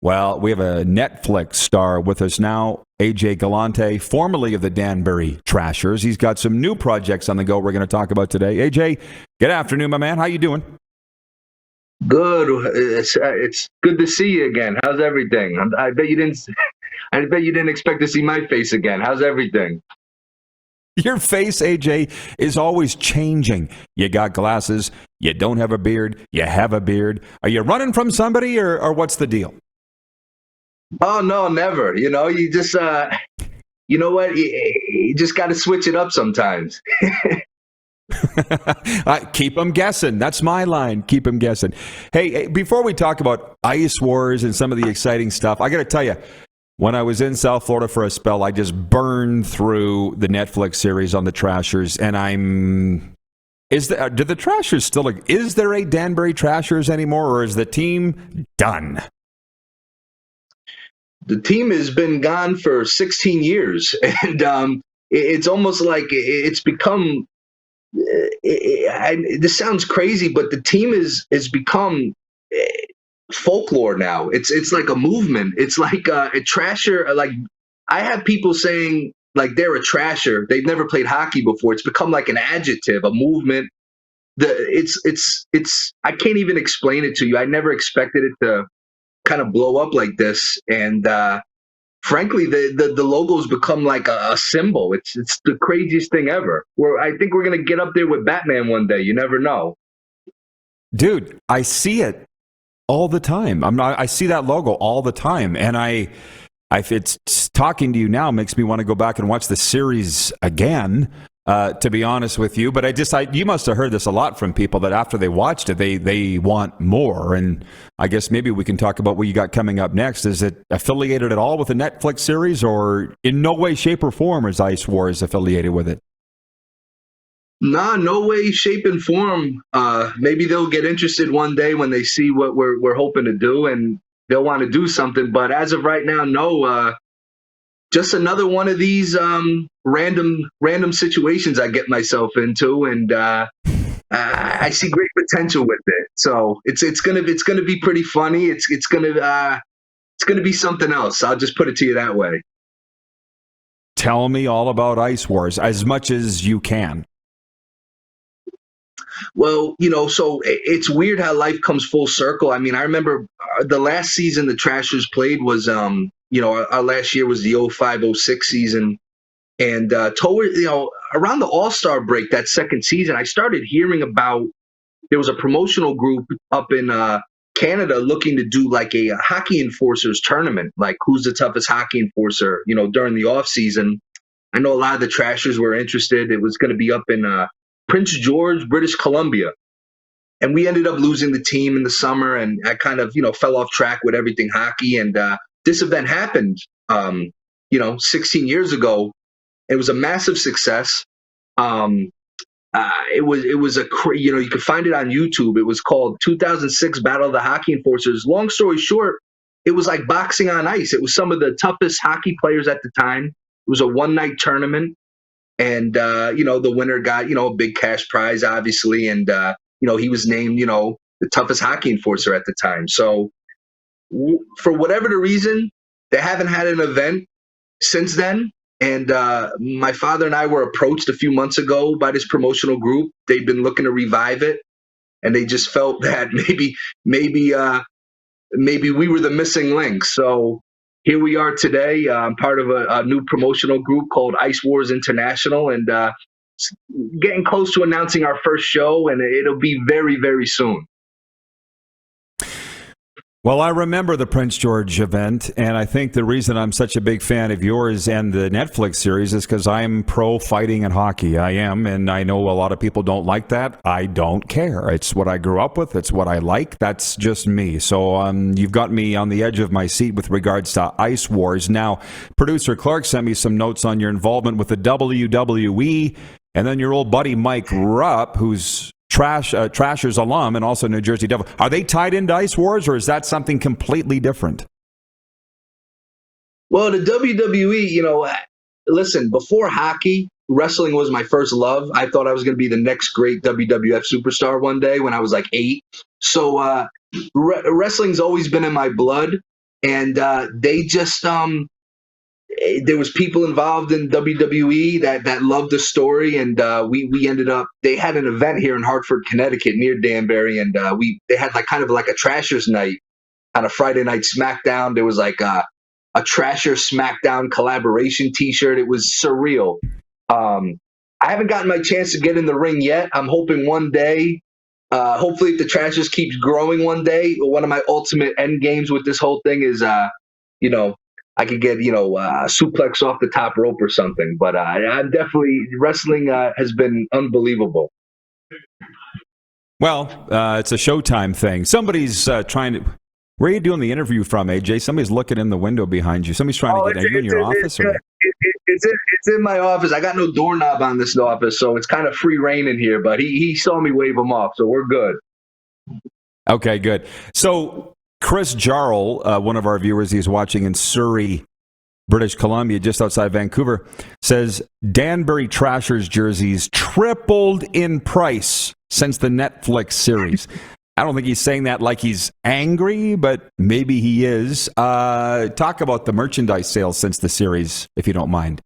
Well, we have a Netflix star with us now, AJ Galante, formerly of the Danbury Trashers. He's got some new projects on the go we're going to talk about today. AJ, good afternoon, my man. How you doing? Good. It's good to see you again. How's everything? I bet you didn't. I bet you didn't expect to see my face again. How's everything? Your face, AJ, is always changing. You got glasses. You don't have a beard. You have a beard. Are you running from somebody, or what's the deal? Oh no, never. You just you know what? You just got to switch it up sometimes. Keep them guessing. That's my line. Keep them guessing. Hey, before we talk about Ice Wars and some of the exciting stuff, I got to tell you, when I was in South Florida for a spell, I just burned through the Netflix series on the Trashers, and do the Trashers still? Is there a Danbury Trashers anymore, or is the team done? The team has been gone for 16 years, and it's almost like it's become. This sounds crazy, but the team has become folklore now. It's like a movement. It's like a trasher. Like, I have people saying like they're a trasher. They've never played hockey before. It's become like an adjective, a movement. It's I can't even explain it to you. I never expected it to kind of blow up like this, and frankly, the logo's become like a symbol. It's the craziest thing ever. I think we're gonna get up there with Batman one day. You never know, dude. I see it all the time. I see that logo all the time, and it's talking to you now makes me want to go back and watch the series again. To be honest with you, but you must have heard this a lot from people that after they watched it, they want more. And I guess maybe we can talk about what you got coming up next. Is it affiliated at all with the Netflix series, or in no way, shape, or form is Ice Wars affiliated with it? Nah, no way, shape, and form. Maybe they'll get interested one day when they see what we're hoping to do, and they'll want to do something. But as of right now, no. Just another one of these random situations I get myself into, and I see great potential with it. So it's gonna be pretty funny. It's gonna be something else. I'll just put it to you that way. Tell me all about Ice Wars as much as you can. Well, so it's weird how life comes full circle. I mean, I remember the last season the Trashers played was our last year was the 05-06 season. And toward, around the All-Star break, that second season, I started hearing about, there was a promotional group up in Canada looking to do like a hockey enforcers tournament, like who's the toughest hockey enforcer, during the off season. I know a lot of the Trashers were interested. It was going to be up in Prince George, British Columbia. And we ended up losing the team in the summer, and I kind of, fell off track with everything hockey. And this event happened, 16 years ago. It was a massive success. It was you could find it on YouTube. It was called 2006 Battle of the Hockey Enforcers. Long story short, it was like boxing on ice. It was some of the toughest hockey players at the time. It was a one-night tournament, and the winner got a big cash prize, obviously, and he was named the toughest hockey enforcer at the time. So for whatever the reason, they haven't had an event since then. And my father and I were approached a few months ago by this promotional group. They'd been looking to revive it, and they just felt that maybe we were the missing link. So here we are today. I'm part of a new promotional group called Ice Wars International, and getting close to announcing our first show, and it'll be very, very soon. Well, I remember the Prince George event, and I think the reason I'm such a big fan of yours and the Netflix series is because I'm pro fighting and hockey. I am, and I know a lot of people don't like that. I don't care. It's what I grew up with. It's what I like. That's just me. So you've got me on the edge of my seat with regards to Ice Wars. Now, producer Clark sent me some notes on your involvement with the WWE, and then your old buddy Mike Rupp, who's Trashers alum and also New Jersey Devil. Are they tied into Ice Wars, or is that something completely different? Well, the WWE, listen, before hockey, wrestling was my first love. I thought I was going to be the next great WWF superstar one day when I was like 8. So wrestling's always been in my blood. and they just there was people involved in WWE that loved the story, and we ended up. They had an event here in Hartford, Connecticut, near Danbury, and they had like kind of like a Trashers night on a Friday night SmackDown. There was like a Trasher SmackDown collaboration T-shirt. It was surreal. I haven't gotten my chance to get in the ring yet. I'm hoping one day. Hopefully, if the Trashers keeps growing one day, one of my ultimate end games with this whole thing is, I could get, suplex off the top rope or something. But I'm definitely wrestling has been unbelievable. Well, it's a Showtime thing. Somebody's trying to. Where are you doing the interview from, AJ? Somebody's looking in the window behind you. Somebody's trying to get. Are you in your office? It's in my office. I got no doorknob on this office, so it's kind of free reign in here. But he saw me wave him off, so we're good. Okay, good. So Chris Jarl, one of our viewers, he's watching in Surrey, British Columbia, just outside Vancouver, says Danbury Trashers jerseys tripled in price since the Netflix series. I don't think he's saying that like he's angry, but maybe he is. Talk about the merchandise sales since the series, if you don't mind.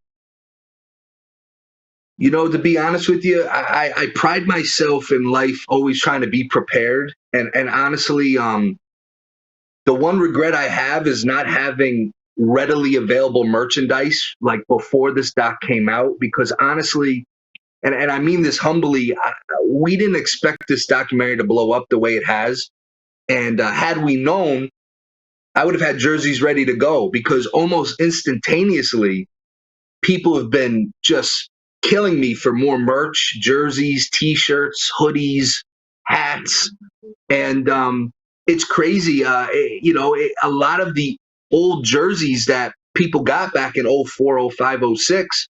To be honest with you, I pride myself in life always trying to be prepared. And honestly, the one regret I have is not having readily available merchandise like before this doc came out, because honestly, and I mean this humbly, we didn't expect this documentary to blow up the way it has. And had we known, I would have had jerseys ready to go, because almost instantaneously, people have been just killing me for more merch, jerseys, T-shirts, hoodies, hats. And it's crazy. A lot of the old jerseys that people got back in 04, 05, 06,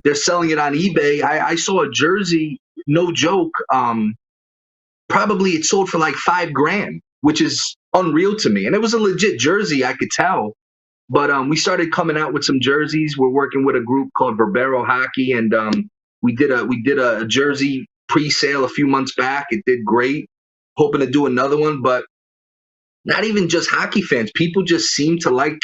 they're selling it on eBay. I saw a jersey, no joke. Probably it sold for like $5,000, which is unreal to me. And it was a legit jersey, I could tell. But we started coming out with some jerseys. We're working with a group called Verbero Hockey, and we did a jersey pre-sale a few months back. It did great. Hoping to do another one, but not even just hockey fans. People just seem to like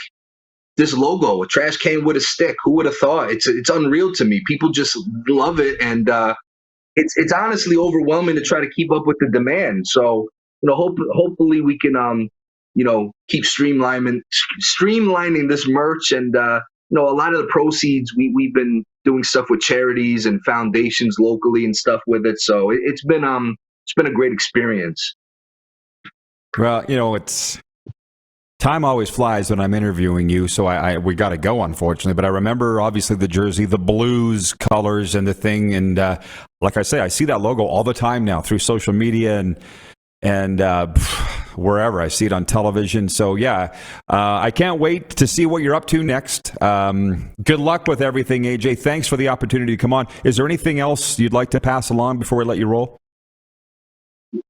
this logo, a trash can with a stick. Who would have thought? It's unreal to me. People just love it, and it's honestly overwhelming to try to keep up with the demand. So hopefully we can keep streamlining this merch, and a lot of the proceeds we've been doing stuff with charities and foundations locally and stuff with it. So it's been a great experience. Well, it's time always flies when I'm interviewing you, so we got to go, unfortunately. But I remember, obviously, the jersey, the blues colors and the thing. And like I say, I see that logo all the time now through social media and wherever. I see it on television. So, yeah, I can't wait to see what you're up to next. Good luck with everything, AJ. Thanks for the opportunity to come on. Is there anything else you'd like to pass along before we let you roll?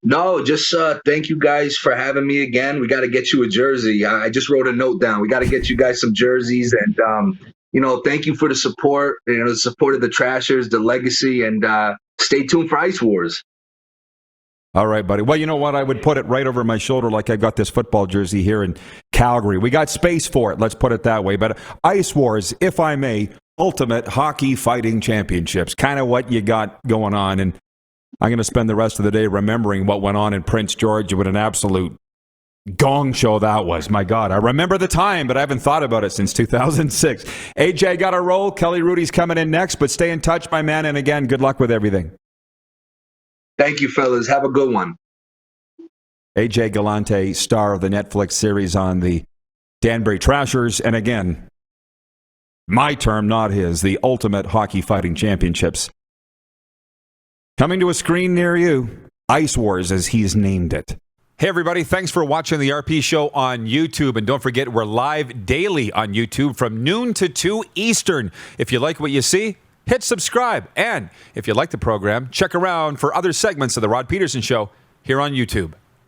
No, just thank you guys for having me again. We got to get you a jersey. I just wrote a note down. We got to get you guys some jerseys, and thank you for the support. The support of the Trashers, the legacy, and stay tuned for Ice Wars. All right, buddy. Well, you know what? I would put it right over my shoulder like I got this football jersey here in Calgary. We got space for it. Let's put it that way. But Ice Wars, if I may, Ultimate Hockey Fighting Championships, kind of what you got going on. And I'm going to spend the rest of the day remembering what went on in Prince George. What an absolute gong show that was. My God, I remember the time, but I haven't thought about it since 2006. AJ got a roll. Kelly Rudy's coming in next, but stay in touch, my man. And again, good luck with everything. Thank you, fellas. Have a good one. AJ Galante, star of the Netflix series on the Danbury Trashers. And again, my term, not his, the Ultimate Hockey Fighting Championships. Coming to a screen near you, Ice Wars, as he's named it. Hey, everybody. Thanks for watching the RP Show on YouTube. And don't forget, we're live daily on YouTube from noon to 2 Eastern. If you like what you see, hit subscribe. And if you like the program, check around for other segments of The Rod Pedersen Show here on YouTube.